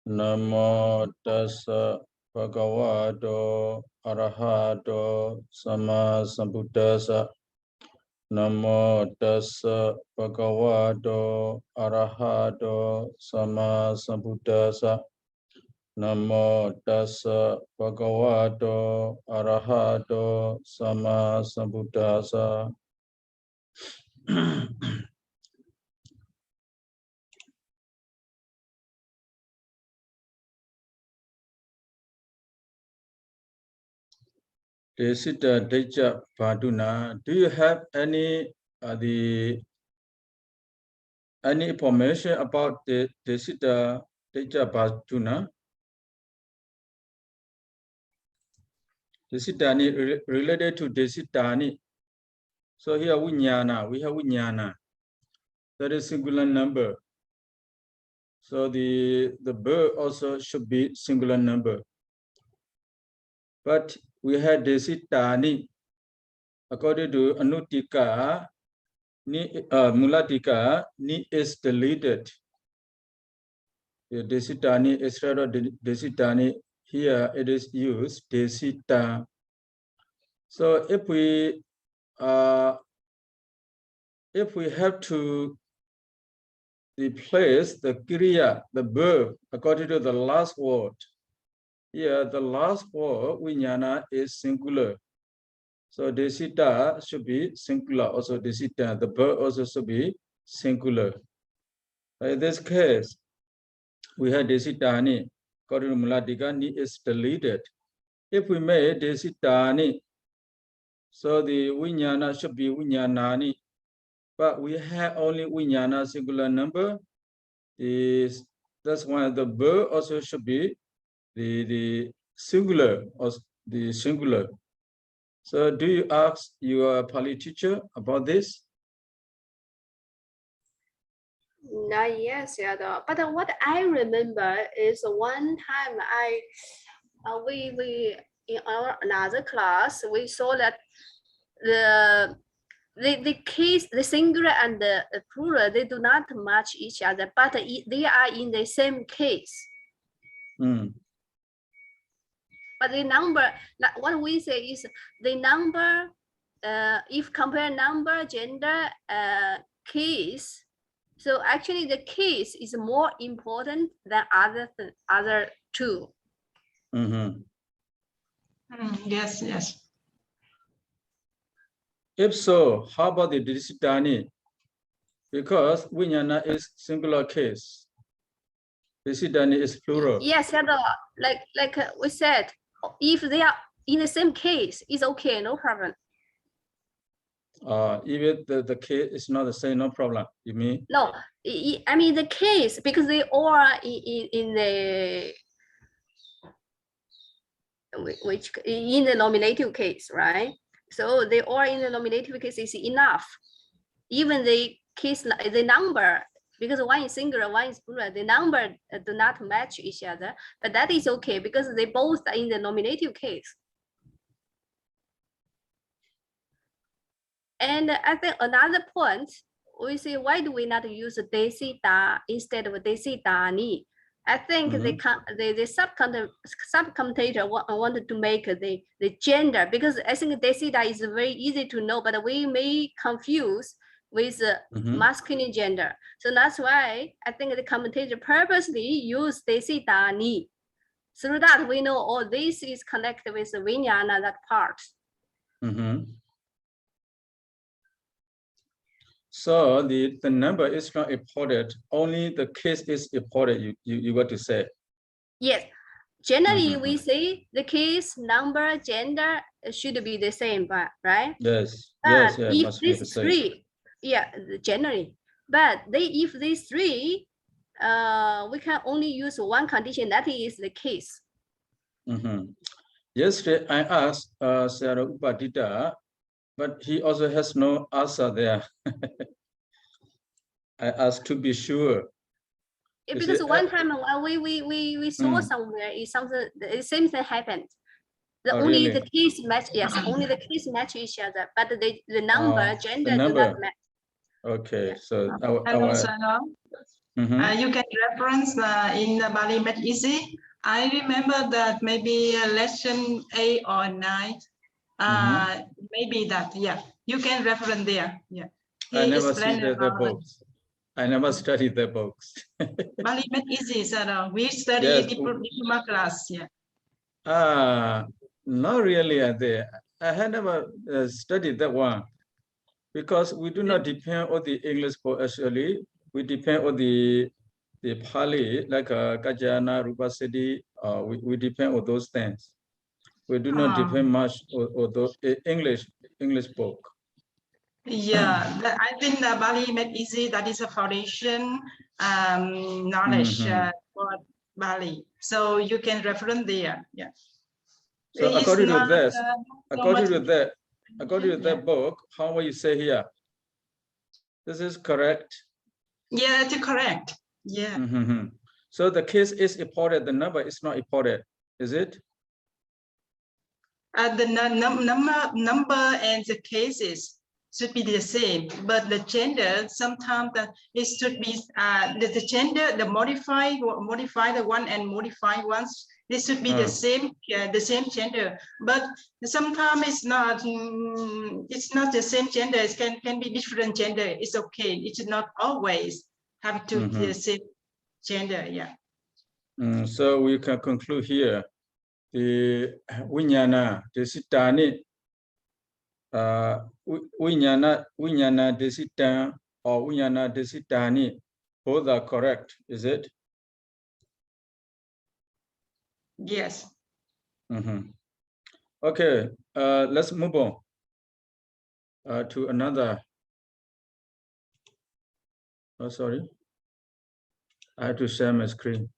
Namo tassa bhagavato arahato sama sambuddhassa. Namo tassa bhagavato arahato sama sambuddhassa. Namo tassa bhagavato arahato sama sambuddhassa. Desita Deja Paduna, do you have any any information about the Desita Deja Paduna? Desitani related to Desitani. So here Vinyana, we have Vinyana. That is singular number. So the bird also should be singular number. But we had Desitani. According to Anutika, Mulatika, ni is deleted. The Desitani, instead of Desitani, here it is used Desita. So if we have to replace the kriya, the verb, according to the last word, here the last word Vinyana is singular. So Desita should be singular, also Desita. The verb also should be singular. In this case, we have Desitani. According to Mulatika, ni is deleted. If we make Desitani, so the Vinyana should be Vinyanani. But we have only Vinyana singular number. That's why the verb also should be the singular or the singular. So do you ask your Pali teacher about this? Yes, Sayadaw. But what I remember is one time we in our another class we saw that the case, the singular and the plural, they do not match each other, but they are in the same case. But the number, what we say is the number, if compare number, gender, case, so actually the case is more important than other two. Yes, yes. If so, how about the Desitani? Because Vinyana is singular case. Desitani is plural. Yes, like we said, if they are in the same case, it's okay, no problem. Even the case is not the same, no problem. You mean? No, I mean the case, because they all are in the nominative case, right? So they all in the nominative case is enough. Even the case, the number, because one is singular, one is plural, the number do not match each other, but that is okay because they both are in the nominative case. And I think another point, we say, why do we not use Desita instead of Desitani? I think the sub-commentator wanted to make the gender, because I think Desita is very easy to know, but we may confuse with masculine gender. So that's why I think the commentator purposely used Desitani. Through that, we know all this is connected with Vinyana, that part. So the number is not important, only the case is important, you got to say. Yes, generally we say the case, number, gender should be the same, right? Yes, but yes, if must be the these same. three, generally, but if these three, we can only use one condition, that is the case. Yesterday I asked Sayadaw U Tejinda, but he also has no answer there. I asked to be sure. Yeah, because one time we saw somewhere is something, the same thing happened. Only really? The case match, yes, only the case match each other, but the number, gender do not match. Okay, yeah. So You can reference in the Bali Made Easy. I remember that maybe lesson 8 or 9. Maybe that, yeah. You can reference there. Yeah. I never explained studied the about books. I never studied the books. Bali Made Easy, so we study Yes. diploma class, yeah. Not really. I had never studied that one because we do not depend on the English book actually. We depend on the Pali, like Kajana, Rupasidi. We depend on those things. We do not depend much on the English book. Yeah, I think the Bali Made Easy, that is a foundation knowledge for Bali. So you can reference there. Yeah. So according to that book, how will you say here? This is correct. Yeah, it's correct. Yeah. So the case is important. The number is not important, is it? The number and the cases should be the same, but the gender sometimes it should be the gender, the modified one and modified ones. This should be the same gender, but sometimes it's not. It's not the same gender. It can be different gender. It's okay. It should not always have to be the same gender. Yeah. So we can conclude here. The Viññāṇa, the Sitani, Viññāṇa Desitan or Viññāṇa Desitani, both are correct, is it? Yes. Okay, let's move on to another. Oh, sorry. I have to share my screen.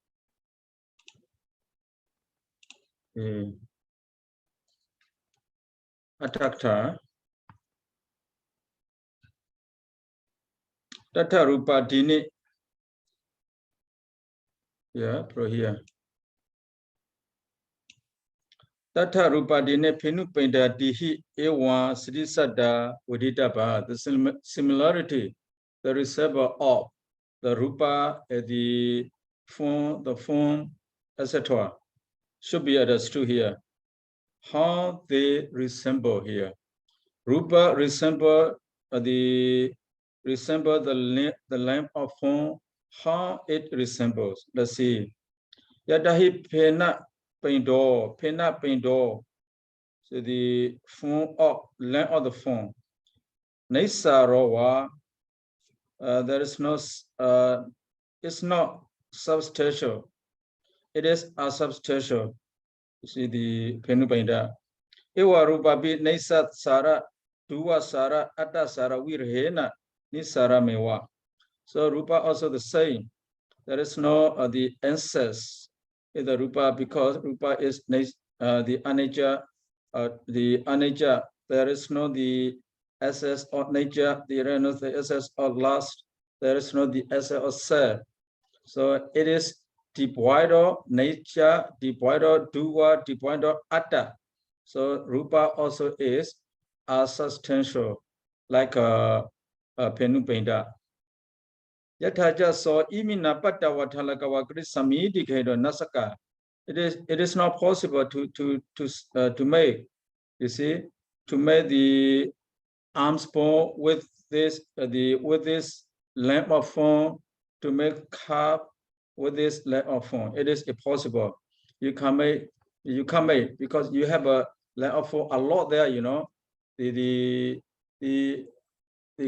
Atakta Tata Rupa Dini. Yeah, pro here. Tata Rupa Dini Pinu Pinda Dihi Ewa Siddhisada Uditaba. The similarity, the reservoir of the Rupa, the form, etc. should be understood here. How they resemble here. Rupa resemble the lamp of form, how it resembles. Let's see. Yadahi pena pindo. So the form of lamp of the form. Naisarawa, there is no it's not substantial. It is asubstantial. You see the penupinda. Ewa rupa bi naisat sara, duwa sara, atta sara, virhena, nisara mewa. So rupa also the same. There is no the ancestors in the rupa because rupa is the anicca, There is no the essence of nature. There is no the essence of lust. There is no the essence of self. So it is devoid of nature, devoid of duwa, devoid of atta. So rupa also is substantial, like a penupinda. Yathaja so imina patta wathalakawa krisamidi khedo nasaka. It is not possible to make, you see, to make the arms bone with this lamp of form, to make cup with this lamp of form. It is impossible. You can't make because you have a lamp of form a lot there, you know. The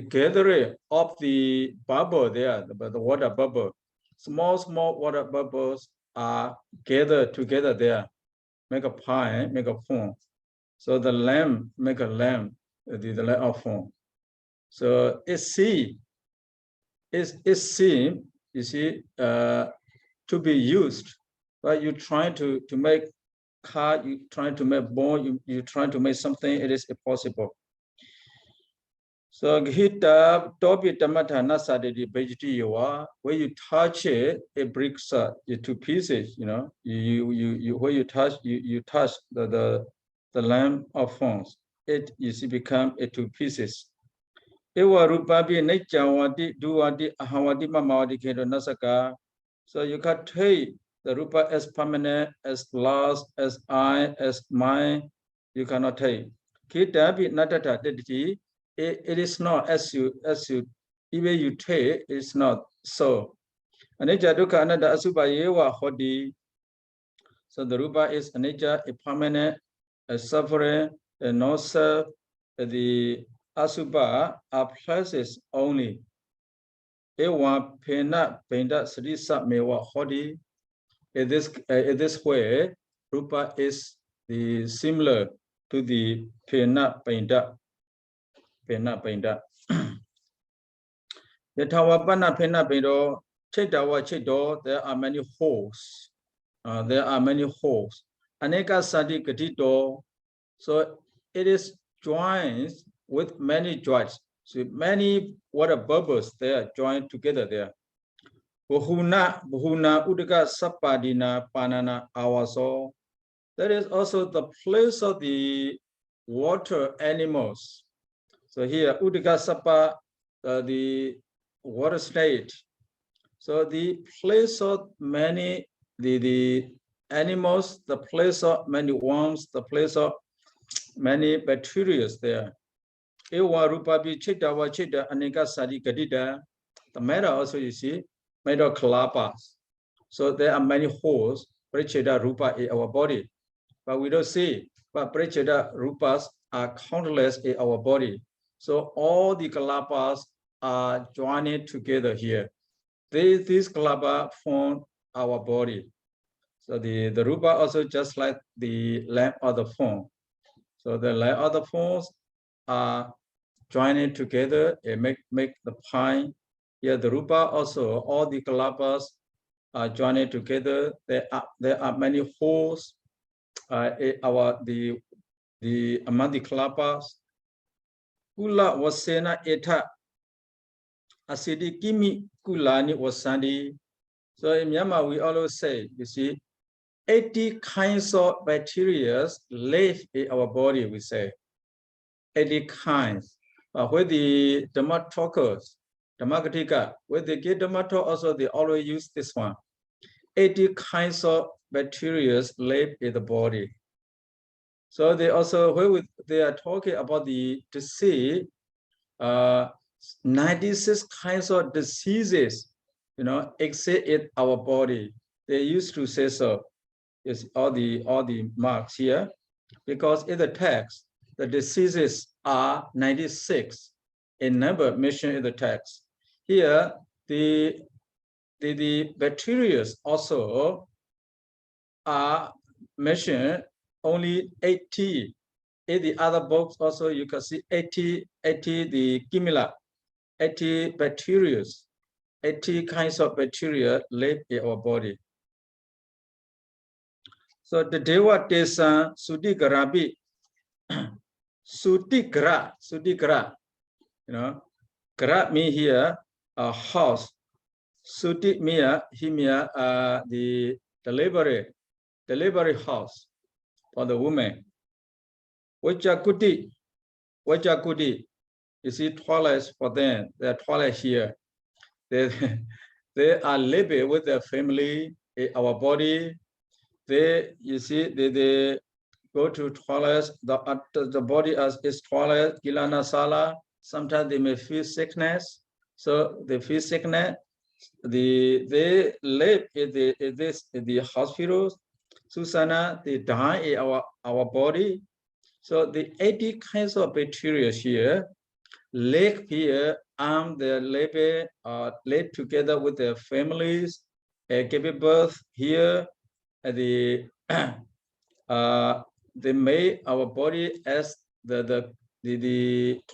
gathering of the bubble there, the water bubble, small water bubbles are gathered together there, make a pie, make a form. So the lamp make a lamp, the lamp of form. So it seems, you see, to be used, but you try to make car, you try to make bone, you try to make something, it is impossible. So Gita Topi Tamatana Sadidi Bejitiwa, where you touch it, it breaks into pieces, you know. Where you touch the lamp of forms, it you see become into pieces. Ewa rupapi nechawati, duwati, ahawati, mamawati, kedo nasaka. So you can take the rupa as permanent, as last, as I, as mine. You cannot take. Kitapi natata dediti. It is not as you even you take. It's not so. Anicca dukkha anatta asubha yewa hoti. So the rupa is anicca, a permanent, a suffering, a no self. The asubha are places only. Ewa pena penda srisa mewa hoti. In this way, rupa is the similar to the pena penda. Pena penda. Yatawa pana pena pendo. Chetawa cheto. There are many holes. There are many holes. Aneka sati katito. So it is joined with many joints. So many water bubbles they are joined together there. Buhuna udaka sapadina panana awaso. That is also the place of the water animals. So here udaka sapa, the water state. So the place of many the animals, the place of many worms, the place of many bacteria there. Ewa rupapi chita wa chita aneka sadi gadita. The matter also you see, matter kalapas. So there are many holes, paricheda rupa in our body. But we don't see, but paricheda rupas are countless in our body. So all the kalapas are joined together here. These kalapa form our body. So the rupa also just like the lamp of the form. So the lamp of the forms are joined together and make the pine. Here the rupa also, all the kalapas are joined together. There are many holes among the kalapas. Kula wasena eta asidi kimi kulani wasandi. So in Myanmar we always say, you see, 80 kinds of bacteria live in our body, we say. 80 kinds. With the Dhamma talkers, Dhamma-katika, when they get Dhamma talk also, they always use this one. 80 kinds of bacteria live in the body. So they also, when they are talking about the disease, 96 kinds of diseases, exist in our body. They used to say so. It's all the marks here, because in the text, the diseases are 96 in number mentioned in the text. Here, the bacteria also are mentioned only 80. In the other books also you can see 80 the kimila, 80 bacteria, 80 kinds of bacteria live in our body. So the Dewa Tesa Sudigarabi, Sudigra, Gra mean here a house. Suti mean here the delivery house for the woman. Wajakuti, you see toilets for them. Their toilet here. They are living with their family in our body. They go to toilets. The body is toilet, kilana sala. Sometimes they may feel sickness. So they feel sickness. They live in the hospitals. Susana, they die in our body. So the 80 kinds of bacteria here live here, they live together with their families, give birth here. They make our body as the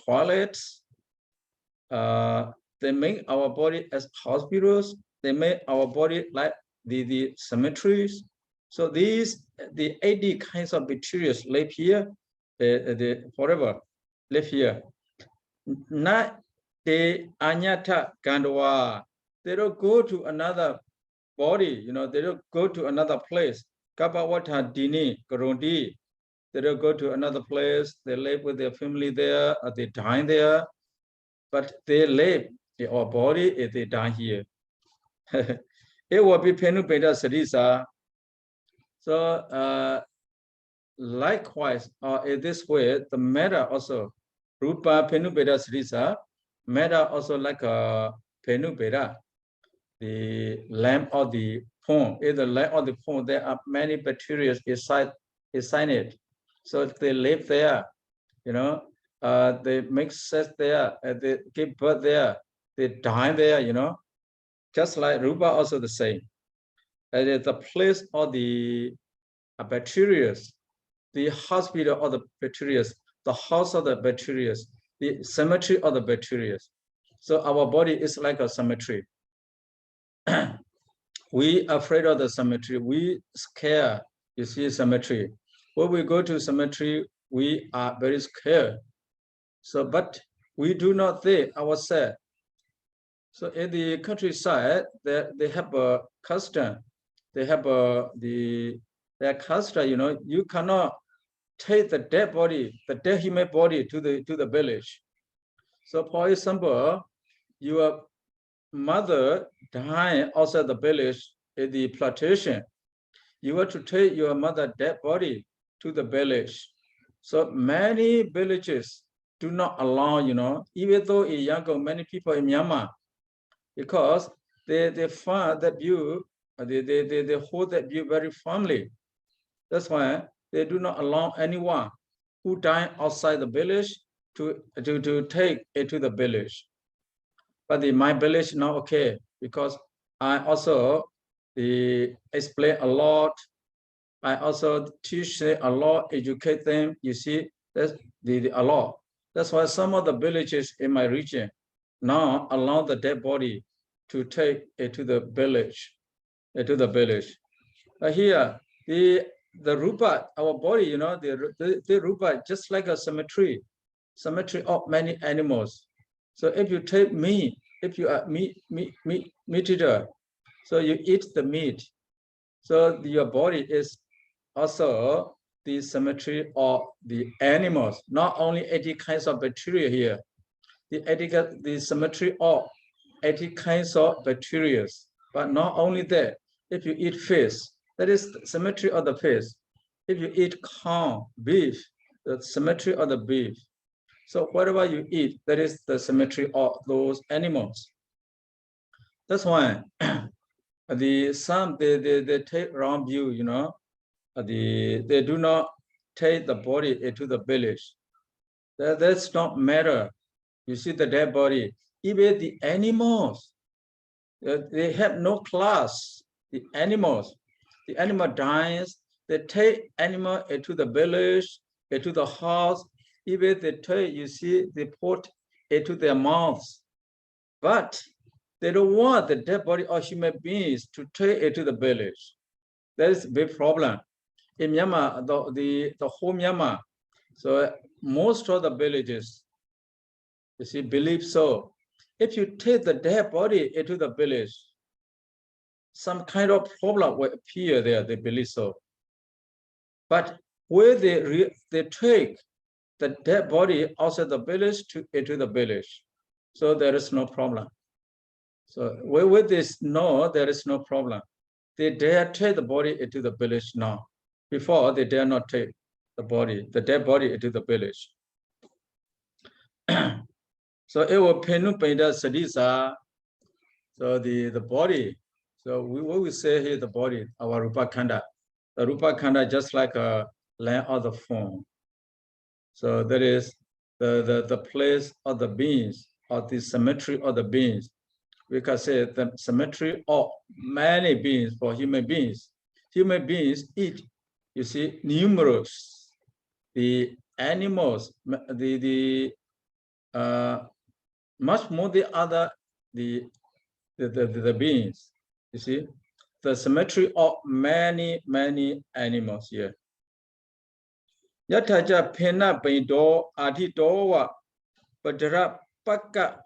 toilets. They make our body as hospitals. They make our body like the cemeteries. So the 80 kinds of bacteria live here, forever live here. Not the anyata gandwa. They don't go to another body, they don't go to another place. Kapawata dini karundi. They don't go to another place. They live with their family there, or they die there. but they live in our body if they die here. It will be Penupeda Sadisa. So likewise, in this way, the matter also, Rupa Penupeda Sadisa, matter also like a Penupeda, the lamp or the pond. In the lamp or the pond, there are many bacteria inside it. So they live there, you know, they make sex there, they give birth there, they die there, you know, just like Rupa also the same. And it's the place of the bacteria, the hospital of the bacteria, the house of the bacteria, the cemetery of the bacteria. So our body is like a cemetery. We are afraid of the cemetery. We scare, you see, cemetery. When we go to cemetery, we are very scared. So, but we do not think ourselves. So in the countryside, they have a custom. They have their custom. You know, you cannot take the dead body, the dead human body to the village. So, for example, your mother died outside the village in the plantation. You have to take your mother dead body to the village. So many villages do not allow, you know, even though in Yangon, many people in Myanmar, because they find that view, they hold that view very firmly. That's why they do not allow anyone who died outside the village to take it to the village. But in my village now okay, because I also explain a lot. I also teach them a lot, educate them. You see, that's a lot. That's why some of the villages in my region now allow the dead body to take it to the village, Here, the rupa, our body, you know, the rupa just like a cemetery of many animals. So if you take meat, if you are meat eater, so you eat the meat. So your body is also the cemetery of the animals, not only 80 kinds of bacteria here, the cemetery of 80 kinds of bacteria, but not only that, if you eat fish, that is the cemetery of the fish. If you eat corn, beef, the cemetery of the beef. So whatever you eat, that is the cemetery of those animals. That's why some they take wrong view, you know. They do not take the body into the village. That's not matter. You see the dead body. Even the animals, they have no class. The animal dies. They take animal into the village, into the house. Even they take, you see, they put into their mouths. But they don't want the dead body of human beings to take it to the village. That is a big problem. In Myanmar, the whole Myanmar, so most of the villages, you see, believe so. If you take the dead body into the village, some kind of problem will appear there, they believe so. But where they take the dead body outside the village into the village, so there is no problem. So with this, no, there is no problem. They dare take the body into the village now. Before, they dare not take the dead body into the village. So it will Penupeda Sadisa. So the body. So what we say here, the body, our Rupa Khanda. The Rupa Khanda just like a land of the form. So that is the place of the beings, or the cemetery of the beings. We can say the cemetery of many beings for human beings. Human beings eat, you see, numerous. The animals, much more the other the beings. You see, the cemetery of many animals here. Yataja pena baido adhitowa padra paka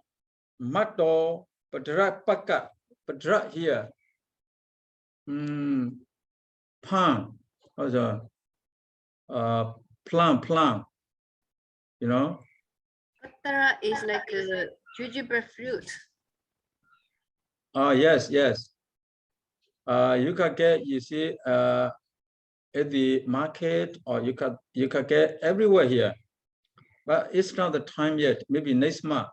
mato padra paka padra here. Palm, also plum, you know. Patara is like jujube fruit. Oh, yes, yes. You can get, you see, at the market, or you can get everywhere here. But it's not the time yet. Maybe next month.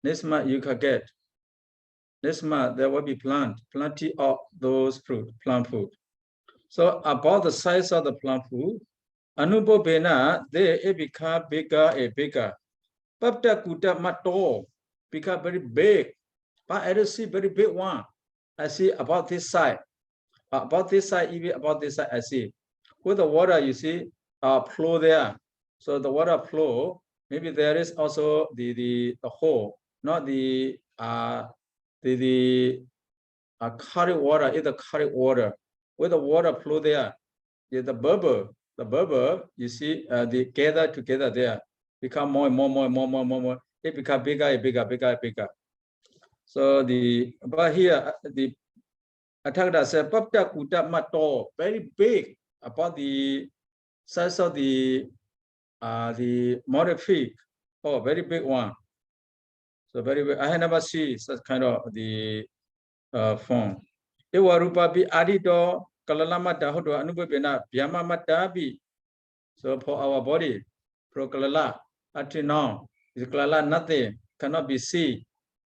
Next month you can get. Next month there will be plenty of those plant food. So about the size of the plant food, Anubobena, it become bigger and bigger. Papta kuta mato become very big. But I don't see very big one. I see about this side. About this side, even about this side, I see. With the water, you see, flow there. So the water flow, maybe there is also the hole, not the current water, is the current water. With the water flow there, the bubble, you see, they gather together there, become more and more. It become bigger and bigger. So but here the Aṭṭhakathā said, Papta kuta mato, very big, about the size of the model fig. Oh, very big one. So very big. I have never seen such kind of the form. Ewa rupa bi adido kalalama dahodo anubebena byama matabi. So for our body, pro kalala, until now, is kalala nothing, cannot be seen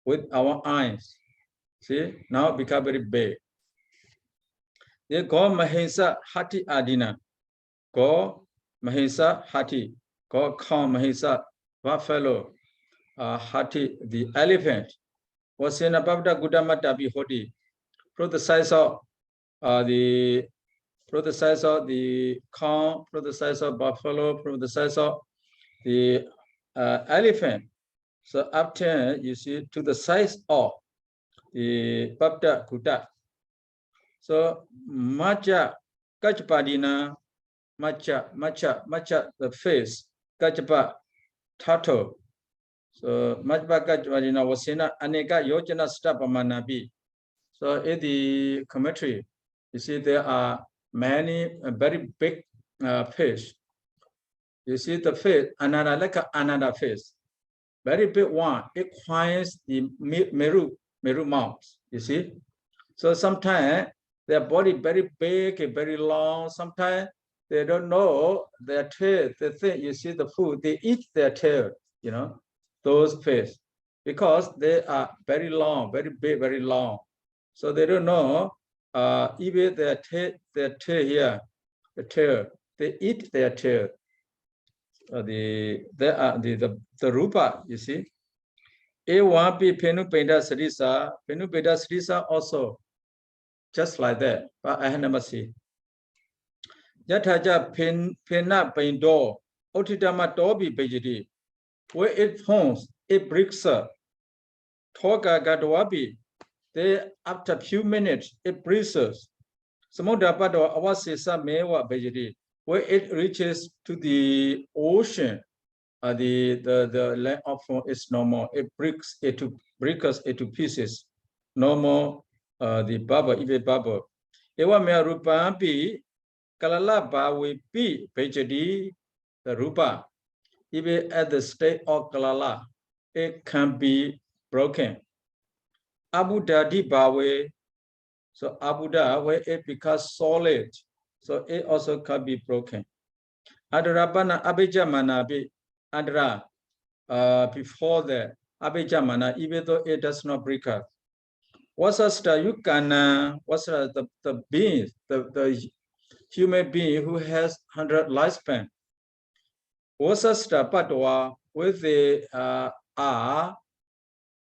with our eyes. See, now become very big. They go Mahisa Hati Adina. Go Mahisa Hati. Go Kham Mahisa Buffalo Hati, the elephant. Was in above the Gudamata Bihodi. Pro the size of the cow, pro the size of buffalo, pro the size of the elephant. So after you see to the size of the Papta Kuta. So macha kachpadina, macha, the face, kachpa, tato. So macha kachpadina was in aneka yojana stapamanabi. So in the commentary, you see there are many very big fish. You see the fish, another fish, very big one. It finds the meru mouse. You see, so sometimes their body very big and very long. Sometimes they don't know their tail. They think, you see the food, they eat their tail, you know, those fish, because they are very long, very big, very long. So they don't know, even their tail here, the tail, they eat their tail. The rupa, you see. A1P Penupeda Srisa also just like that, but I have never seen. Yataja Pena Pindo, Otidama Dobi Bejidi, where it forms, it breaks up. Toga Gadwabi, there after a few minutes, it breezes. Samudapado Awasisa Mewa Bejidi, where it reaches to the ocean. The land of form is normal. It breaks it to pieces. Normal, the bubble, even bubble. Ewa mea rupa bi kalala ba we bi bejadi the rupa. Even at the state of kalala, it can be broken. Abudha ba we, so abudha where it becomes solid, so it also can be broken. Adarabana abhijamana bi. Andra, before the Abhidhamma, even though it does not break up. What's the yukana? What's the being, the human being who has 100 lifespan? What's the patwa with the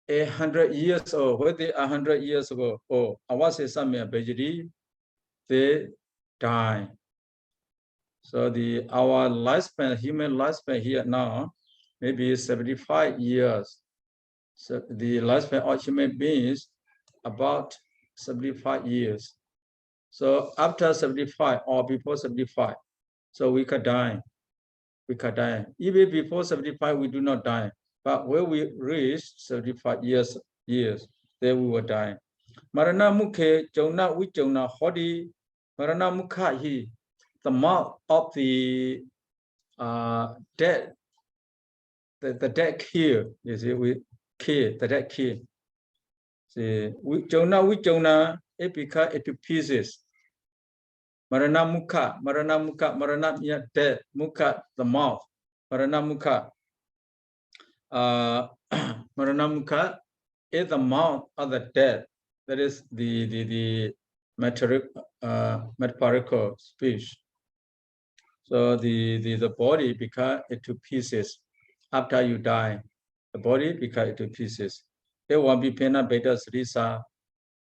100 years old? With the 100 years ago, oh, I was a samya bejidi, they die. So our lifespan, human lifespan here now, maybe 75 years. So the lifespan of human beings about 75 years. So after 75 or before 75, so we can die. Even before 75, we do not die. But when we reach 75 years, then we will die. Marana mukhe jona wichona hodi marana mukha hi. The mouth of the dead, the dead here, you see, K, that K. See, Vichona, it becomes into pieces. Marana Mukha, Marana dead, Mukha, the mouth. Marana Mukha. Marana Mukha is the mouth of the dead. That is the metaphorical speech. So the body becomes into pieces after you die. The body becomes into pieces. It won't be pena beta srisa.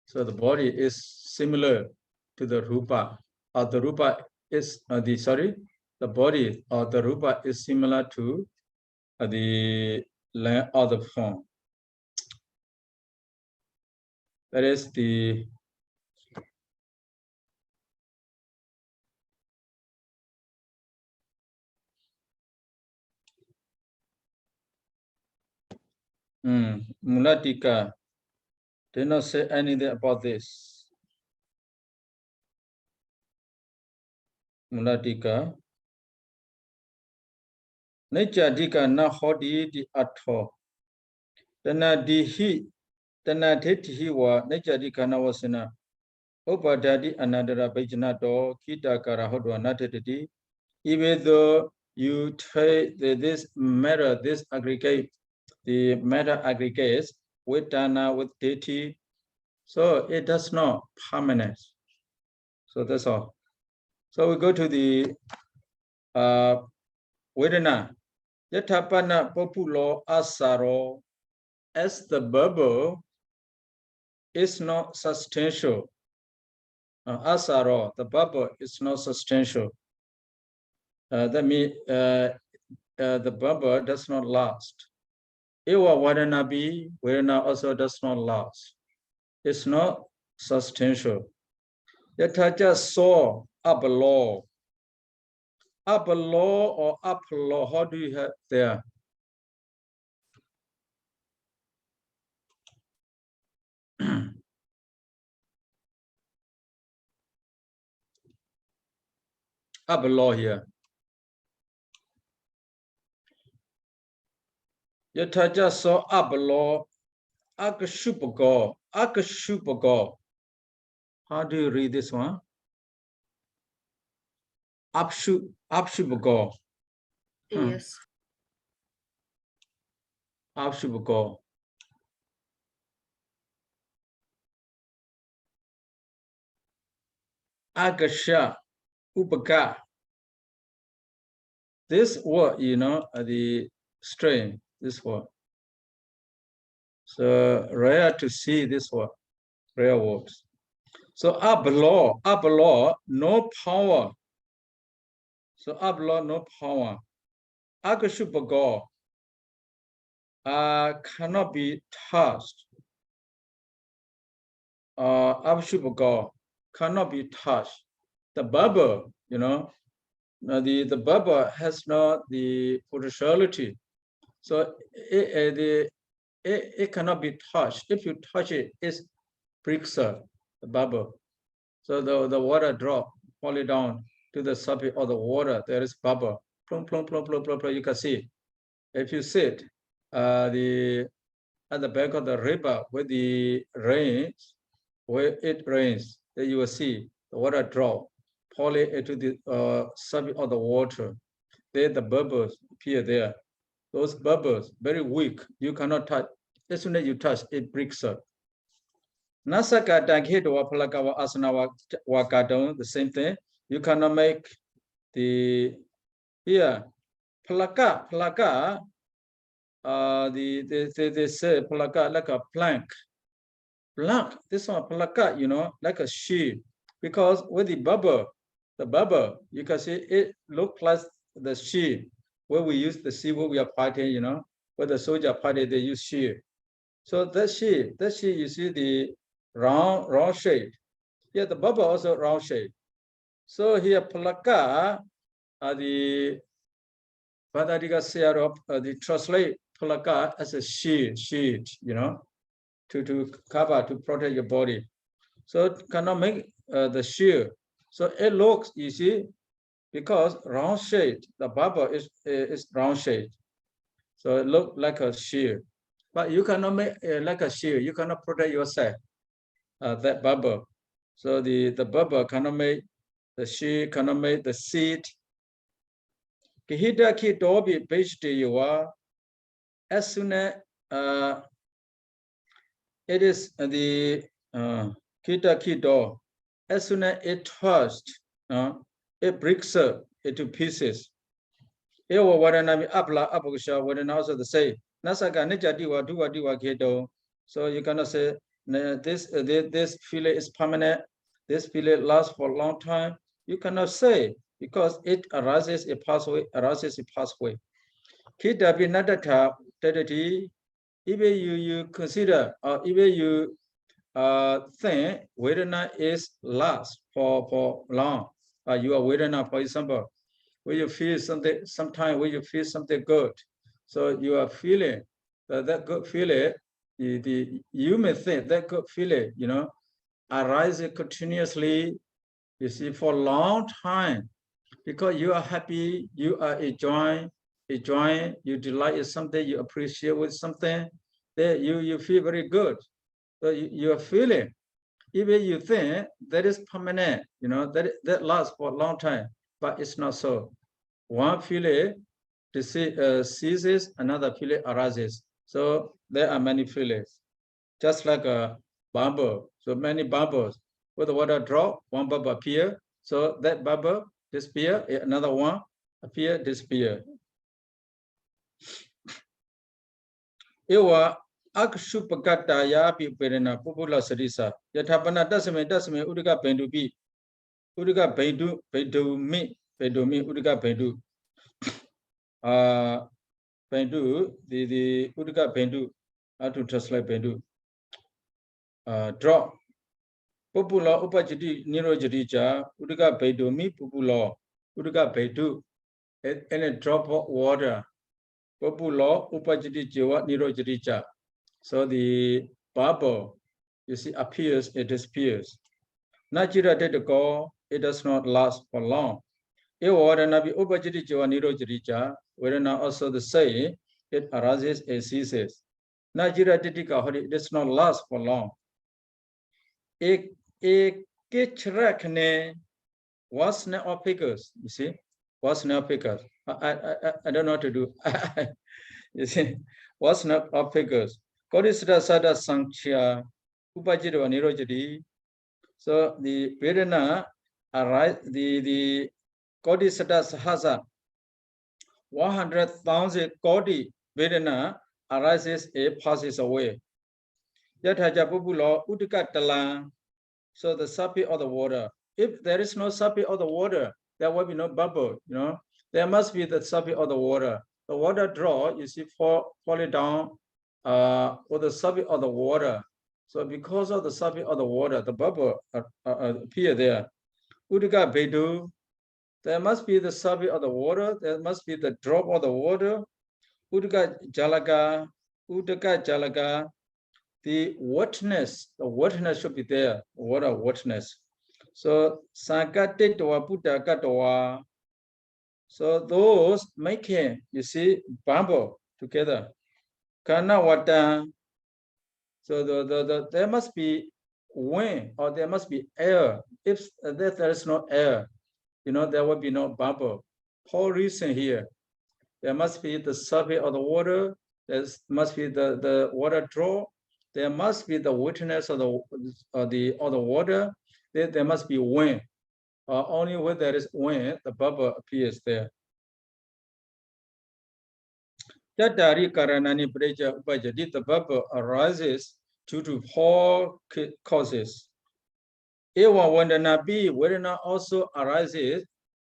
So the body is similar to the rupa. Or the rupa is the body or the rupa is similar to the land or the form. That is the Mulatika did not say anything about this. Mulatika Nechadika na hodi di atho. Tana dihi Tana tetihi wa Nechadika na wasina. Opadadi anandara bajanato kita karahodwa natati. Even though you take this matter, this aggregate, the matter aggregates with Dana, with deity, so it does not permanent. So that's all. So we go to the Vedana. Yatapana populo asaro, as the bubble is not substantial. Asaro, the bubble is not substantial. That means the bubble does not last. Ewa Vadana Vedana also does not last. It's not substantial. Yataja saw up law. Up law or up law, how do you have there? Up law here. Yataja saw up law. Akashupago. Akashupago. How do you read this one? Upshupago. Yes. Upshupago. Agasha. Upaga. This word, the strain, this word. So rare to see this word, rare words. So up law, no power. So up law, no power. Agashupago cannot be touched. Abshupago cannot be touched. The bubble, the bubble has not the potentiality. So it cannot be touched. If you touch it, it breaks the bubble. So the water drop, falling down to the surface of the water, there is bubble. Plum, plum, plum, plum, plum, plum, you can see. If you sit at the back of the river where it rains, then you will see the water drop, falling into the surface of the water. Then the bubbles appear there. Those bubbles, very weak, you cannot touch. As soon as you touch, it breaks up. Nasaka Daghedo Palakawa Asana Wakadon, the same thing. You cannot make the here Palaka, they say Palaka like a plank. Plank, this one Palaka, like a sheep. Because with the bubble, you can see it looks like the sheep. Where we use the sea, where we are fighting, where the soldier fighting, they use sheep. So that sheep, you see the round shape. Yeah, the bubble also round shape. So here, Palaka, the Vadadika Sayadaw, the translate Palaka as a sheet, to cover, to protect your body. So it cannot make the sheet. So it looks, you see, because round shape, the bubble is round shape. So it looks like a sheet. But you cannot make like a shield. You cannot protect yourself. That bubble. So the bubble cannot make the shield, cannot make the seed. Kihita ki dobi bejte you are as soon as it is the kita ki do, as soon as it touched, it breaks up into pieces. It will waranami apla apokusha when also the say Nasaka Nijadiwa Duwa Diwa Kedo. So you cannot say this fillet is permanent, this fillet lasts for a long time. You cannot say because it arises a pathway, arises a pathway. Kidabi Nadata Tedati, even you consider or even you think Vedana is last for long. You are Vedana, for example, when you feel something, sometimes when you feel something good, so you are feeling that good feeling, you may think that good feeling, arises continuously, you see, for a long time, because you are happy, you are enjoying, you delight in something, you appreciate with something, then you feel very good. So you are feeling, even you think that is permanent, that lasts for a long time, but it's not so. One feeling ceases, another feeling arises. So there are many feelings, just like a bubble. So many bubbles. With the water drop, one bubble appear. So that bubble disappear, another one appear, disappear. Ewa akshupakata yapi perena popula sarisa. Yatapana dasame udiga bendubi. Udiga bendu bedumi udiga bendu. Bendu, the Udiga Bendu, how to translate Bendu. Drop. Popula Upajidi Niro Jadija, Udiga Bendu, me Popula, Udiga Bendu, and a drop of water. Popula Upajidi Jiwa Niro Jadija. So the bubble, you see, appears, it disappears. Najira did go, it does not last for long. It water Nabi Upajidi Jiwa Niro Jadija. Whether not also the say it arises and ceases. Najira Titika, it does not last for long. A kitchrakne was not of figures, you see, was not figures. I don't know what to do. You see, was not of figures. Kodisra Sada Sankhya Upajidva Nirojadi. So the Vedana arise the Kodisra Sahasa 100,000 Kodi Vedana arises, it passes away. Yataja Bubulo Utika Talan. So the surface of the water. If there is no surface of the water, there will be no bubble, There must be the surface of the water. The water draw, you see, falling down or the surface of the water. So because of the surface of the water, the bubble appear there. Utika Bedu. There must be the surface of the water. There must be the drop of the water. Udaka Jalaga, the wetness should be there, water wetness. So Sankate Toa Piṭaka Toa. So those making, you see, bubble together. Kana water. So there must be wind or there must be air. If there is no air, there will be no bubble. Whole reason here, there must be the surface of the water, there must be the water draw, there must be the wetness of the water, there must be wind. Only when there is wind, the bubble appears there. Tatari Karanani Breja Upajadi, the bubble arises due to 4 causes. Ewa Vandanabi, Vedana also arises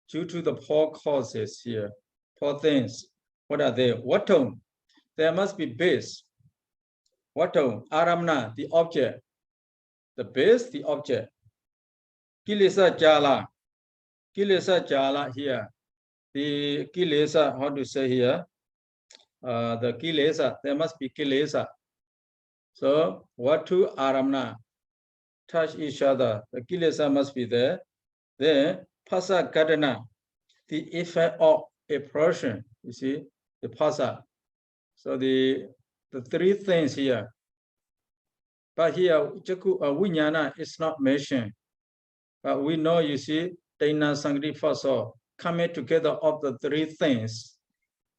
due to the 4 causes here, 4 things. What are they? Watum, there must be base. Watum, Aramna, the object. The base, the object. Kilesa Jala. Kilesa Jala here. The Kilesa, how to say here? The Kilesa, there must be Kilesa. So, Watu Aramna, touch each other. The Kilesa must be there. Then, Pasa Gadana, the effect of a person, you see, the Pasa. So the the three things here. But here, Jaku Vinyana is not mentioned. But we know, you see, Dana Sangri Faso coming together of the three things,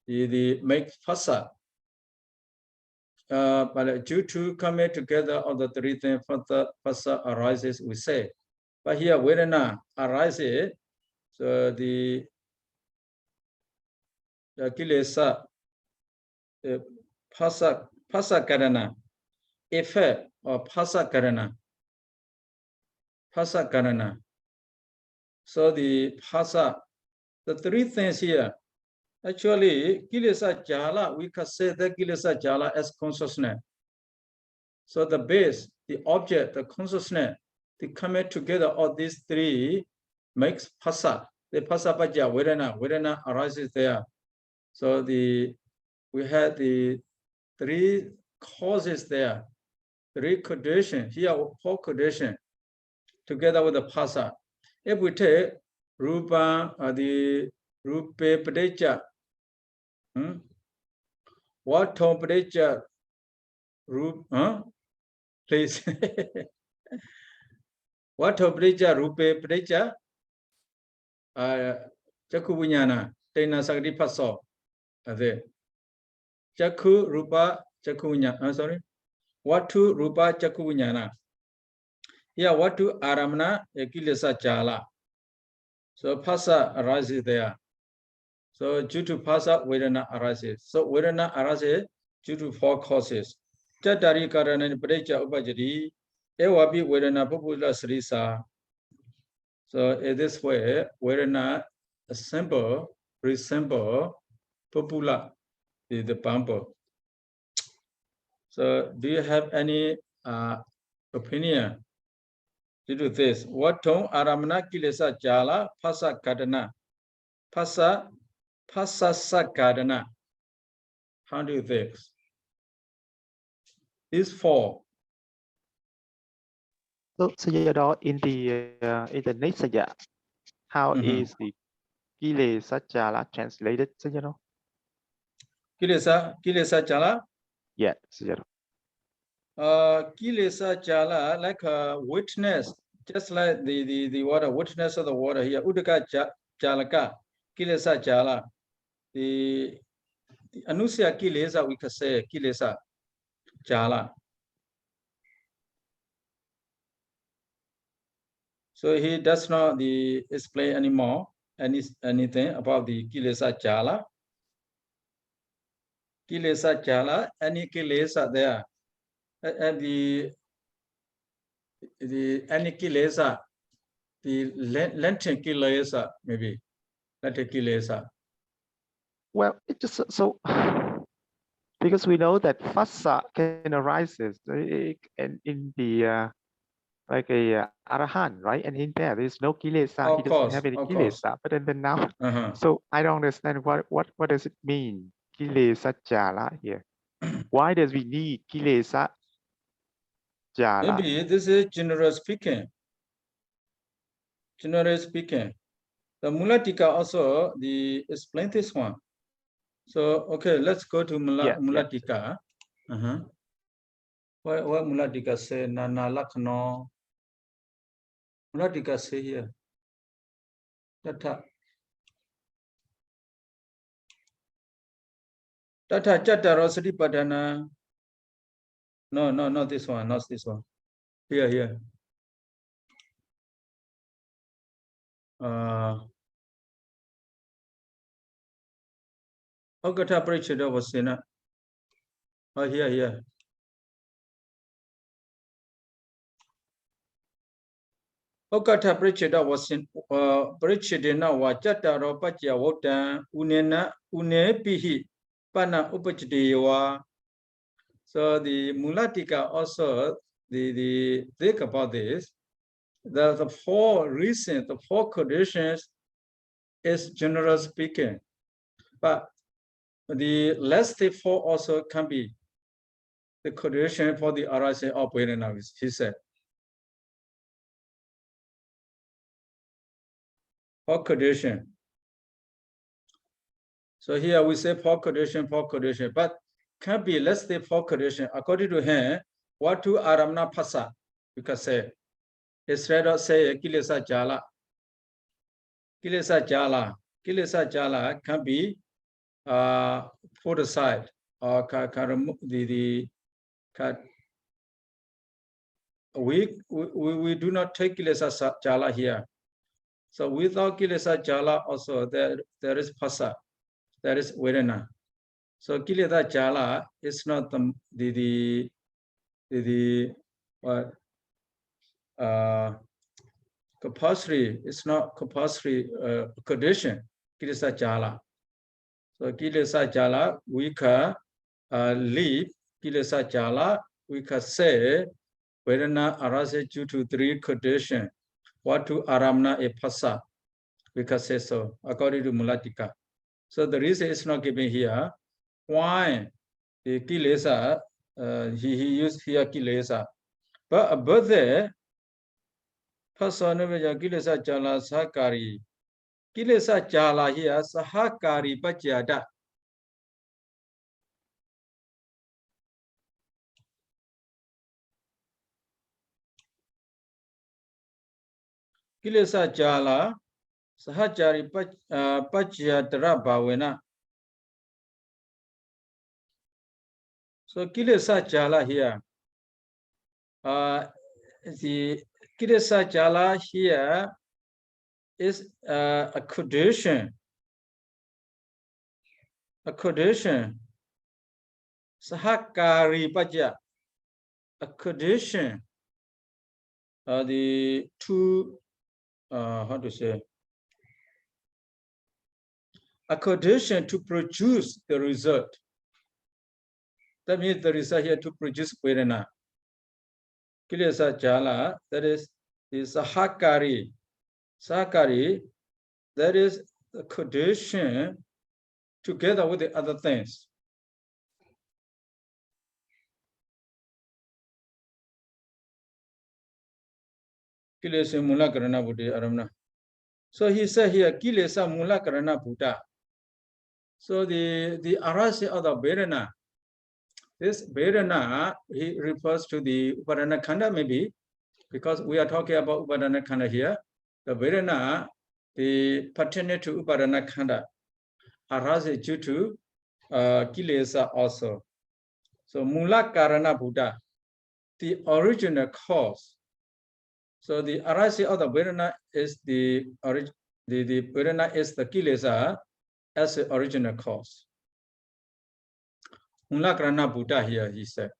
the make Fasa. But due to coming together of the three things, Fasa arises, we say. But here, Vedana arises, so the Kilesa, Pasa Karana, effect or Pasa Karana. Pasa Karana. So the Pasa, the three things here, actually, Kilesa Jala, we can say that Kilesa Jala as consciousness. So the base, the object, the consciousness, the coming together of these three makes Pasa. The Pasa Paja, Vedana arises there. So we had the three causes there, three conditions, here 4 conditions, together with the Pasa. If we take Rupa, the Rupe Padecha, what Tom Padecha, please. What Tom Padecha, Rupe Padecha, Jaku Vinyana, Tena Sagri Paso, Jaku Rupa, Jaku Vinyana, sorry, what to Rupa, Jaku Vinyana. Here, what to Aramana, Kilesa Jala. So Pasa arises there. So due to Pasa, Vedana arises. So Vedana arises due to 4 causes. Chatari Karana Padecha Upajadi, Ewabi Vedana Popula Srisa. So in this way, Vedana simple, resemble Popula is the bumble. So do you have any opinion? Due to this, what tone Aramana Kilesa Jala Pasa Kadana Pasa Sakadana? How do you think? These 4. So Sayadaw, in the Nisaya, how is the Kilesa Jala translated, Sayadaw? Kilesa Jala? Yeah, Sayadaw. Kilesa Jala, like a witness, just like the water, witness of the water here. Udaka Jalaka, Kilesa Jala. The Anusya Kilesa, we can say Kilesa Jala. So he does not explain anymore anything about the Kilesa Jala. Kilesa Jala, any Kilesa there. And the any Kilesa, the Lenten Kilesa, maybe. Lenten Kilesa. Well, it just so because we know that Fasa can arises and in the like a Arahant, right? And in there is no Kilesa. He doesn't have any Kilesa. But then now, so I don't understand what does it mean, Kilesa Jala here? Why does we need Kilesa Jala? Maybe this is general speaking. Generally speaking. The Mulatika also explain this one. So okay, let's go to Mulatika. What Mulatika say? Nana Lakno. Mulatika say here. Tata Chataro Sadipadana. No, not this one, not this one. Here. Ogata Prichada was in a. Oh, here. Ogata Prichada was in Prichadina Wachata Pacha Wota Unena Une Pihi Pana Upachdewa. So the Mulatika also the think about this. The 4 reasons, the 4 conditions is general speaking. But the last 4 also can be the condition for the arising of Vedana, he said. 4 condition. So here we say 4 condition, but can be, let's say, four conditions. According to him, what to aramna phasa, you can say. Instead of say kilesa jala. Kilesa jala can be put aside or can remove we do not take kilesa jala here. So without kilesa jala also there is phasa, there is vedana. So kilesa jala is not the compulsory, it's not compulsory condition, kilesa jala. So kilesa jala, we can leave kilesa jala, we can say vedana arises due to three conditions. What to aramna a phasa, we can say so, according to Mulatika. So the reason is not given here. Why the kilesa, he used here kilesa. But above there, Pasanaveja kilesa jala sahakari. Kilesa jala here sahakari pajyada. Kilesa jala sahajari pajyadara bhavena. So kilesa jala here. The kilesa jala here is a condition. A condition. Sahakari pajya. A condition. The two, how to say? A condition to produce the result. That means the result here to produce vedana. Kilesa jala, that is the sahakari. Sahakari, that is the condition together with the other things. Kilesa mula karana buddhi aramna. So he said here, kilesa mula karana buddha. So the arasi of the vedana, this vedana, he refers to the upadana khanda maybe, because we are talking about upadana khanda here. The vedana, the pertaining to upadana khanda, arasi due to kilesa also. So mula karana buddha, the original cause. So the arasi of the vedana is the vedana is the kilesa as the original cause. Mula karana buddha here, he said.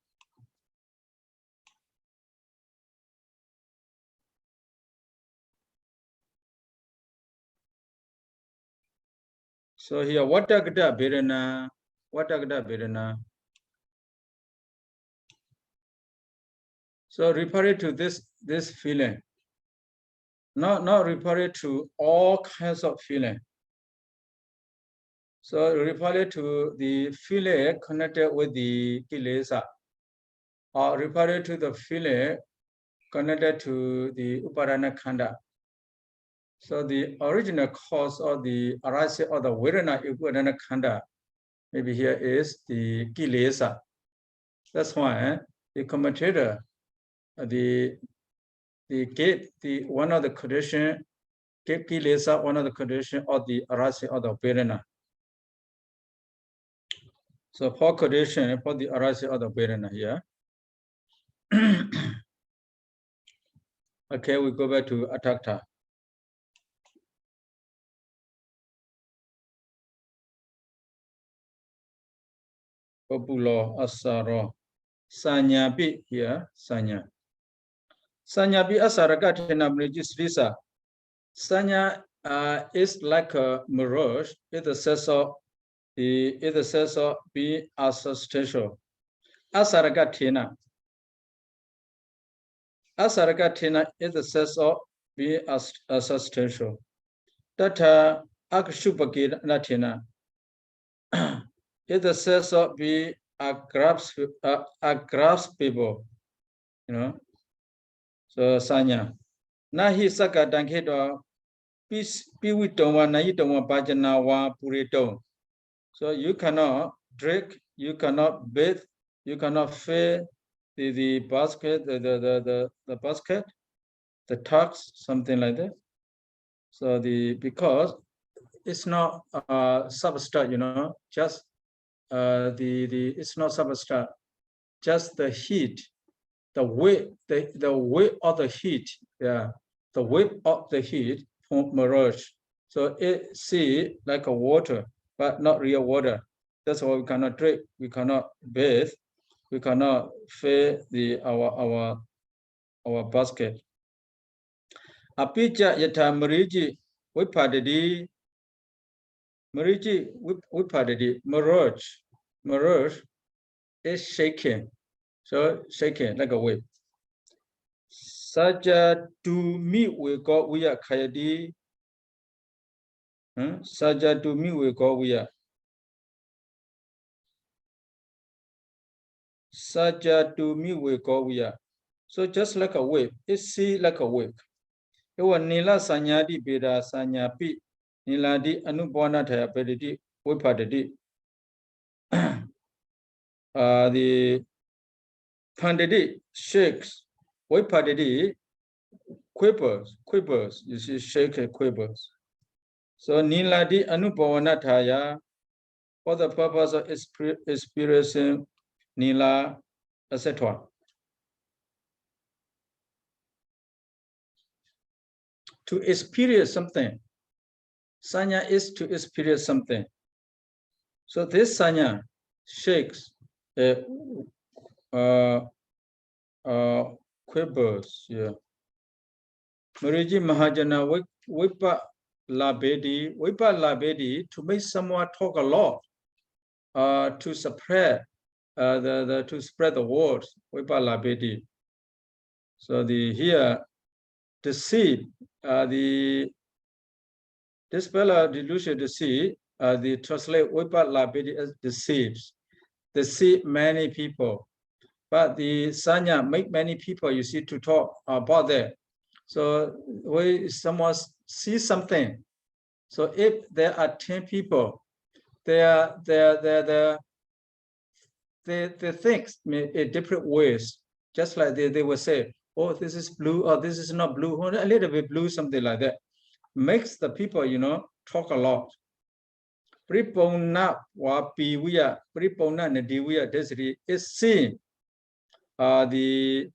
So here, Vatagada Vedana. So referring to this feeling, not referring to all kinds of feeling. So referring to the feeling connected with the kilesa, or referring to the feeling connected to the upadana khanda. So the original cause of the arising of the vedana upadana khanda, maybe here is the kilesa. That's why the commentator, the one of the condition, kilesa, one of the condition of the arising of the vedana. So four condition for the arising of the vedana here. Okay, we go back to Aṭṭhakathā. Populo asaro sanyapi here sanya. Sanyapi asaraka tenabrijisrisa. Sanya is like a mirage. It says of be assustential. Asaraka tena. Asaraka tena is the sense of be assustential. Tata akshupaki natina. Is the sense of be graspable. You know. So sanya. Nahi saka dankedo piwitoma naitoma bajana wa purito. So you cannot drink you cannot bathe, you cannot fill the basket, the basket, the tux, something like that. So because it's not substrate, you know, just it's not substrate, just the heat, the weight, the weight of the heat, yeah, the weight of the heat from mirage. So it see like a water, but not real water. That's why we cannot drink, we cannot bathe, we cannot fill our basket. Apija yata mariji vipadadi, mariji vipadadi, mirage is shaking, so shaking like a wave. Saja to me we go we are kayadi. Saja to me we go we are. Saja to me we go we are. So just like a wave, it's see like a wave. It was Nila Sanyadi Beda Sanyapi Niladi Anubona Tapediti Wipaditi. The Panditi shakes Wipaditi quivers, you see, shake quivers. So Niladi Anubona Taya for the purpose of experiencing Nila, etc. To experience something. Sanya is to experience something. So this sanya shakes, quivers. Yeah. Mariji Mahajana Vipa Labedi to make someone talk a lot, to spread to spread the words. Vipa Labedi. So here the seed, this fellow delusion to see, the translate Vipa Labedi as deceives. Deceive many people. But the sanya make many people, you see, to talk about that. So when someone sees something, so if there are 10 people, they think in different ways. Just like they will say, oh, this is blue, or this is not blue, or a little bit blue, something like that. Makes the people, you know, talk a lot. Pripona wapiwiya, pripona nadiwiya desri is seen. The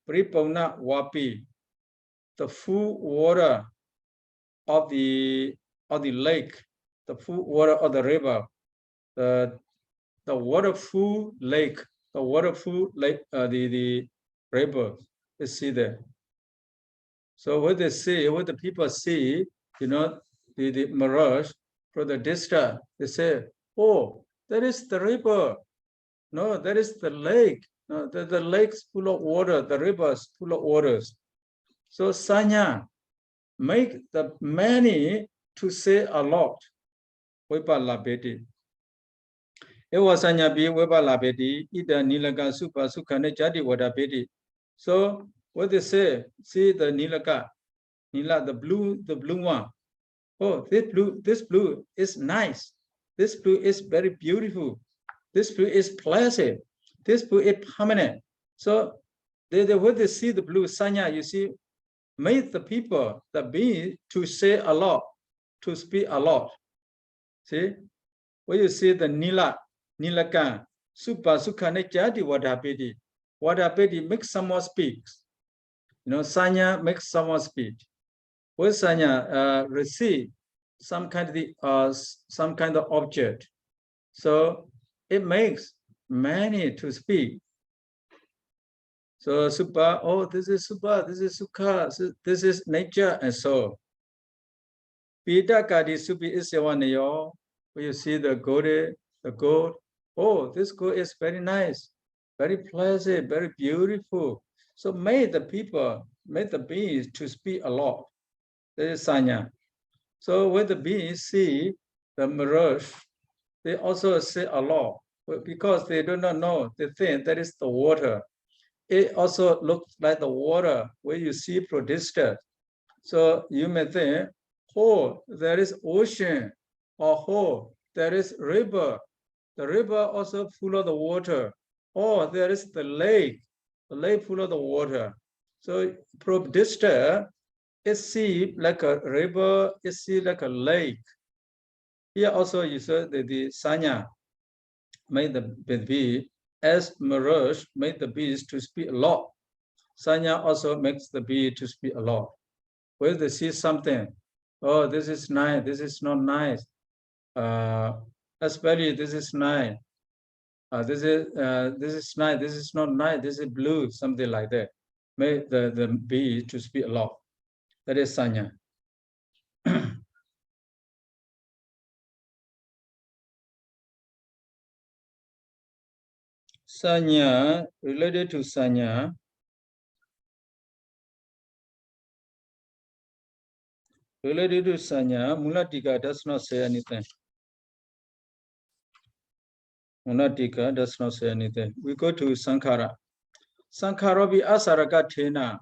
pripona wapi, the full water of the lake, the full water of the river, the waterful lake, the river is see there. So what they see, what the people see, you know, the mirage from the distance, they say, oh, that is the river. No, that is the lake. No, the lake's full of water, the river's full of waters. So sanya make the many to say a lot. Vipa labeti. It was sanya be vipa labeti, ida nilaka supa sukhane jadi wadapeti. So what they say, see the nilaka, the blue one. Oh, this blue is nice. This blue is very beautiful. This blue is pleasant. This blue is permanent. So when they see the blue sanya, you see, made the people, the being, to say a lot, to speak a lot. See, when you see the nilaka, supa sukhane jadi wadapeti makes someone speak. You know, sanya makes someone speak. When sanya receive some kind of object, so it makes many to speak. So supa, oh, this is supa, this is sukha, this is nature, and so. Piṭaka di supi isyawaneyo, when you see the gold, oh, this gold is very nice, very pleasant, very beautiful. So made the people, made the beings to speak a lot. That is sanya. So when the beings see the mirage, they also say a lot, because they do not know, they think that is the water. It also looks like the water where you see from distance. So you may think, oh, there is ocean, or oh, there is river. The river also full of the water. Or there is the lake full of the water. So from distance, it see like a river, it see like a lake. Here also you saw the sanya made the bee as mirage made the bees to speak a lot. Sanya also makes the bee to speak a lot. When they see something, oh, this is nice, this is not nice. Especially this is nice. This is nice, this is not nice, this is blue, something like that. Make the bee to speak a lot. That is sanya. Sanya, related to sanya, Mulatika does not say anything. Mulatika does not say anything. We go to Sankhara. Sankhara be asaraka thena.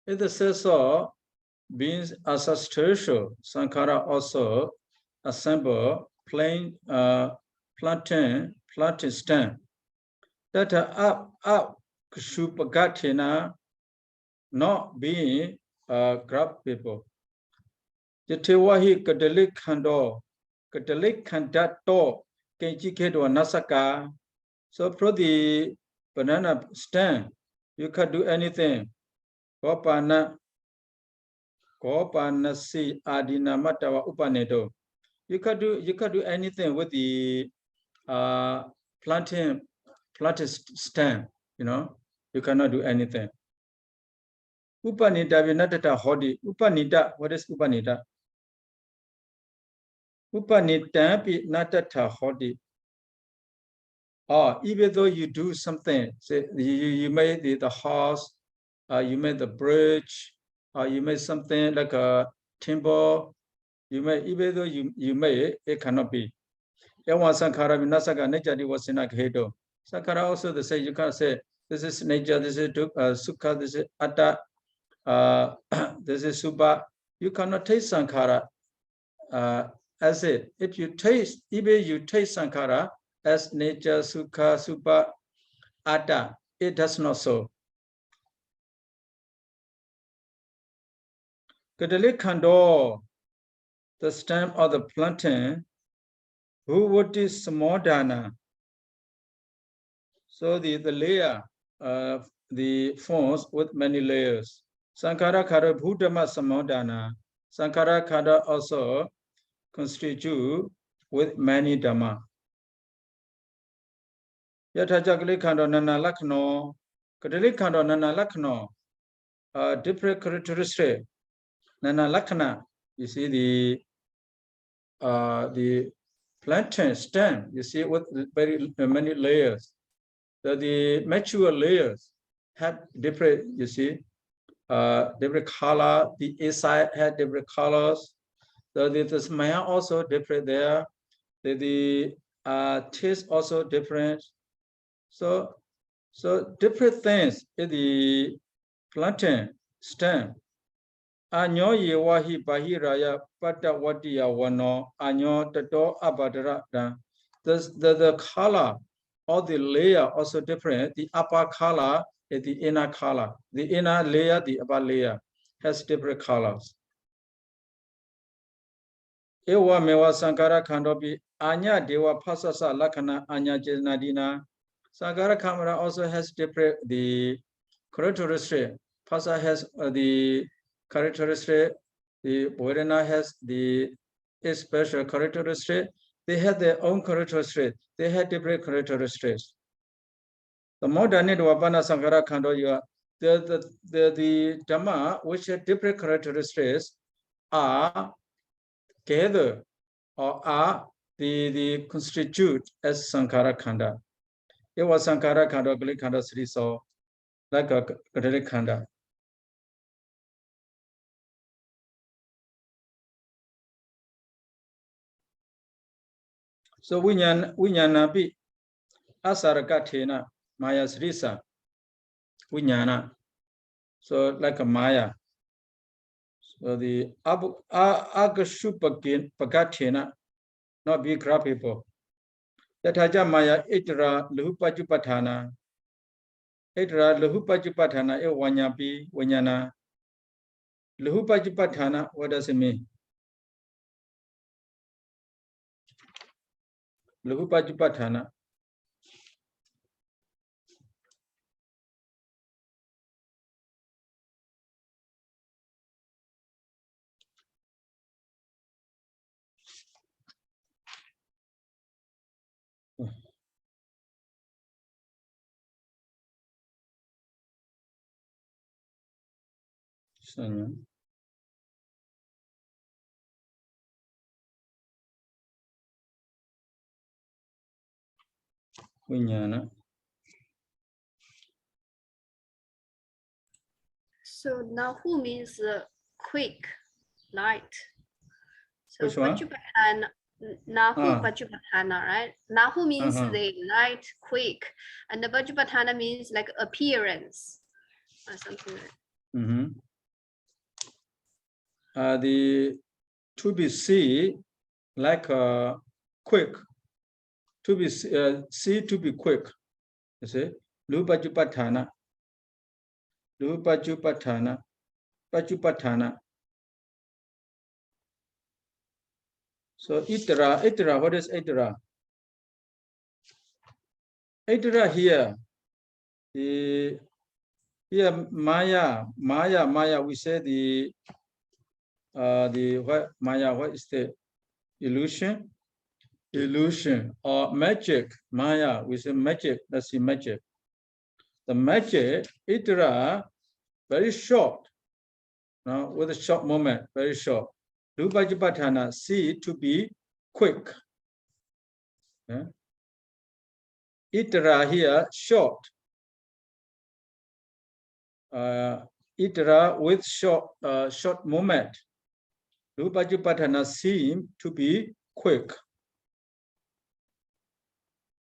In the sense of being ancestral, Sankhara also assemble plain plantain stem that are up Kshupagathena, not being grab people. Yatewahi Kadalik Khando, Kadalik Khandato, Kenjikedo Nasaka. So for the banana stem, you can do anything. Gopana si adina matawa upanedo. You can do anything with the plantain stem, you know, you cannot do anything. Upanida vinatata hodi. Upanida, what is Upanida? Upanida natata hodi. Even though you do something, say you made the house, you made the bridge, you made something like a timber, you made, even though you made it cannot be. Ewan Sankara Vinasaka nature was in a hedo. Sankara also the say you can't say this is nature, this is sukha, this is atta, this is suba. You cannot taste Sankara as it. If you taste, even you taste Sankara as nature, sukha, suba, atta, it does not so. Kadalik Khando, the stem of the plantain, who would is samodana. So the layer, the forms with many layers. Sankara Khara Bhutama Samodana. Sankara Khara also constitute with many Dhamma. Yatajakali Khando Nana Lakno, Kadali Khando Nana Lakno, different characteristic. Nana Lakna, you see the plantain stem, you see with very many layers. The mature layers have different, you see, different color. The inside had different colors. The smell also different there. The taste also different. So different things in the plantain stem. Anyo yewahi bahiraya patawatiya wano anyo tato abadara. The color of the layer also different. The upper color is the inner color. The inner layer, the upper layer has different colors. Ewa mewa sankara khandopi anya dewa pasasa lakana anya jenadina. Sankara kamara also has different the characteristic. Pasa has the characteristic. The Bodhana has the special characteristic. They have their own characteristics. They have different characteristics. The more than it Wapana Sankara Khando, the Dhamma which have different characteristics are together or are the constitute as Sankara Khanda. It was Sankara Khanda, Galik Khanda Sri so like a Galik Khanda. So Vinyana bi Asarakathena Maya Srisa Vinyana. So like a Maya. So the Agashupagathena, not be crap people. Tataja Maya Itra Luhupajupatana. Itra Luhupajupatana e Wanyapi, Wanyana. Luhupajupatana, what does it mean? Luhupajupatana. Vinyana. So now who means quick, light. So Which one? Pachupatthana, Nahu Pachupatthana, right? Nahu means the light, quick, and the Pachupatthana means like appearance or something like that. The to be see like quick, to be see to be quick. You see, Lupajupatthana, Lupajupatthana, Pachupatthana. So Itra, what is Itra? Itra here, here Maya, we say the what Maya, what is the illusion? Illusion or magic, Maya, we say magic, that's the magic. The magic, Itra, very short, now with a short moment, very short. Lupajupatthana, see to be quick. Yeah? Itra here, short. Itra with short moment. Lupajupatthana seem to be quick.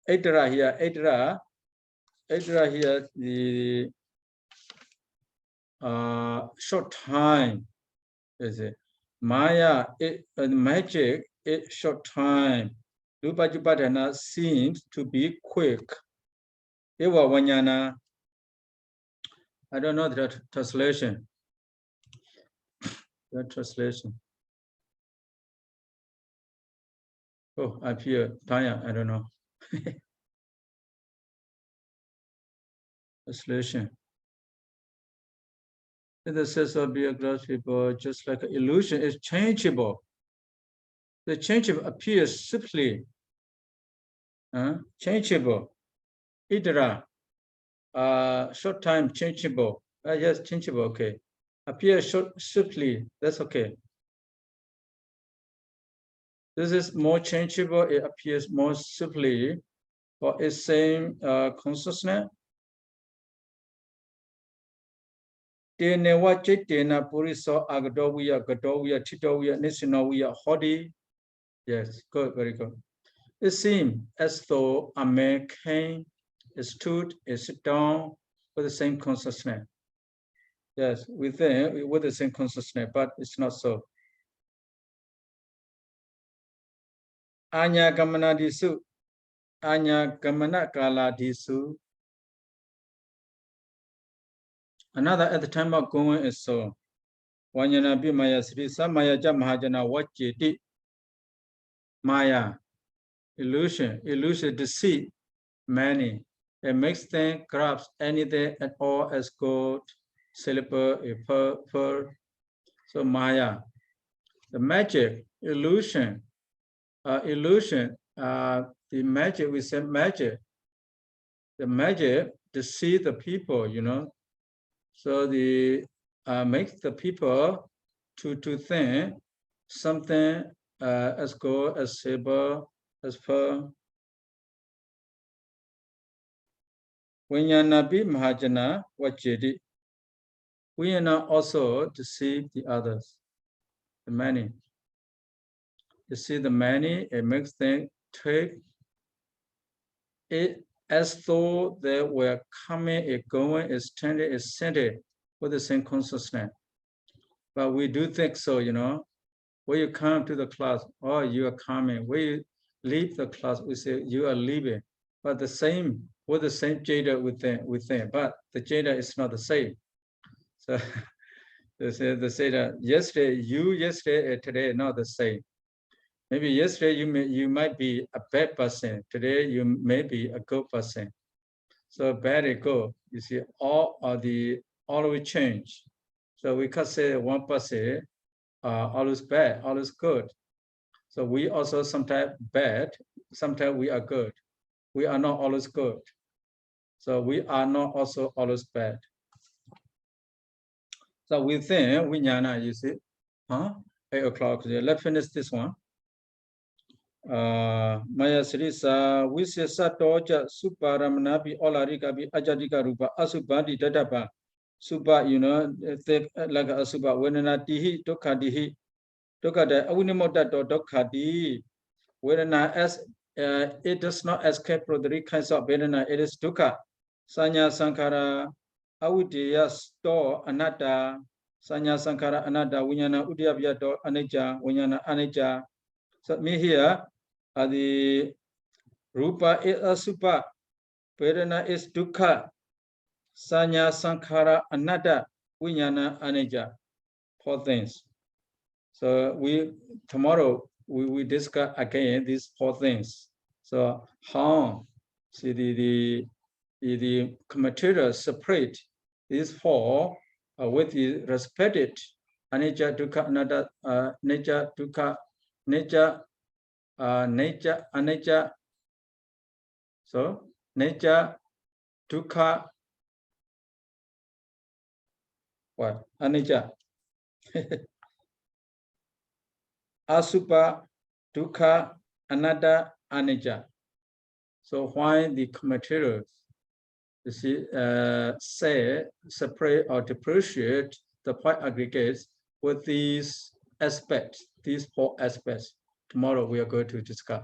Itra here, Itra here, the short time. Is it? Maya, magic, short time. Lupajupatthana seems to be quick. Ewa Vanyana. I don't know the translation. The translation. Oh, I feel tired. I don't know. Translation. In the sense of biographic people, just like illusion is changeable. The changeable appears simply. Changeable. Idra. Short time changeable. Yes, changeable. Okay. Appears simply. That's okay. This is more changeable. It appears more simply for its same consciousness. Tenewa chitena puriso agadoviya, gadoviya, titoviya, nisinoviya, hodi. Yes, good, very good. It seems as though a man came, stood, sit down with the same consciousness. Yes, with the same consciousness, but it's not so. Anya gamana disu, anya gamana kala disu. Another at the time of going is so. Wanyana bi maya sri samaya ja mahajana wachiti. Maya, illusion, deceit, many. It makes things, grabs anything at all as gold, silver, pearl. So Maya, the magic, illusion, the magic, we say magic. The magic deceive the people, you know. So the makes the people to think something as gold, as silver, as pearl. Vinyana bi mahajana vachiti. Vinyana also deceive the others, the many. You see the many, it makes them take it as though they were coming, going, standing, centered with the same consciousness. But we do think so, you know. When you come to the class, oh, you are coming. When leave the class, we say you are leaving, but the same with the same gender within, but the gender is not the same. So they say that yesterday and today not the same. Maybe yesterday you might be a bad person. Today you may be a good person. So bad and good, you see, all always change. So we can't say one person always bad, always good. So we also sometimes bad, sometimes we are good. We are not always good. So we are not also always bad. So within Vijnana, you see, 8 o'clock. Let's finish this one. Maya Srisa, Visesa Toja, Suparamanabi, Olarikabi, Ajadika Rupa, Asubadi, Dadaba, Suba, you know, like a Suba, Wenana Dihi, Dokadihi, Dokada, Unimoda, Dokadi, Wenana as it does not escape from the three kinds of Vedana, it is Dukkha, Sanya Sankara, Avidiya, Sto, Anatta, Sanya Sankara, Anatta, Vinyana, Udiyabya, Anicca, Vinyana, Anicca. So me here, the Rupa is Asupa, Vedana is Dukkha, Sanya Sankhara Anatta, Vijnana Anicca, 4 things. So tomorrow we discuss again these 4 things. So how see the commentators separate these 4 with the respected Anicca, Dukkha, Anatta, nature, Dukkha, nature, nature, anicca. So nature, dukkha, what? Anicca. Asupa, dukkha, anatta, anicca. So why the commentators, you see, say separate or differentiate the point aggregates with these aspects, these 4 aspects. Tomorrow we are going to discuss.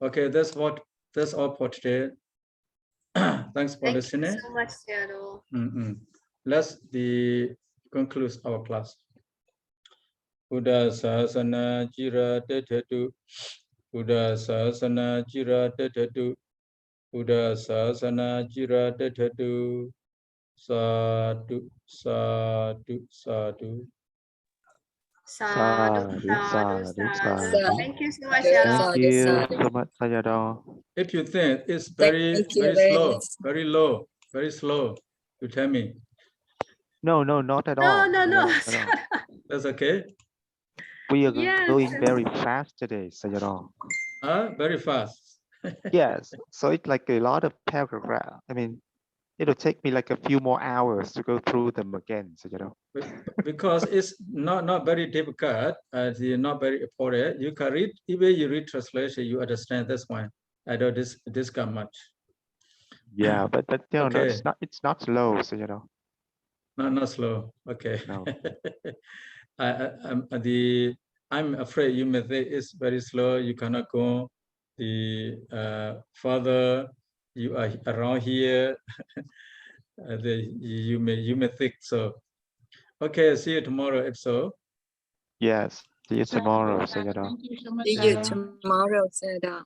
Okay, that's all for today. Thanks for listening. Thank you so much, Sayadaw. Let's conclude our class. Buddha Sasana Jira Tetatu. Buddha Sasana Jira Tetatu. Buddha Sasana Jira Tetatu. Sadhu, sadhu, sadhu. Sadhu, sadhu, sadhu. Thank you so much, Thank Sayadaw. you so much, Sayadaw. If you think it's very slow, very low, very slow, you tell me. No, not at all. No. That's okay. We are Yes. going very fast today, Sayadaw. Very fast. Yes, so it's like a lot of paragraph. I mean, it'll take me like a few more hours to go through them again, Sayadaw. Because it's not very difficult, not very important. You can read, even you read translation, you understand. That's why I don't discuss much. Yeah, but no, okay. it's not slow, so not slow. Okay. No. I'm afraid you may think it's very slow. You cannot go further. You are around here. You may think so. Okay, see you tomorrow if so. Yes, see you tomorrow, Sayadaw. Thank you so much. See you tomorrow, Sayadaw.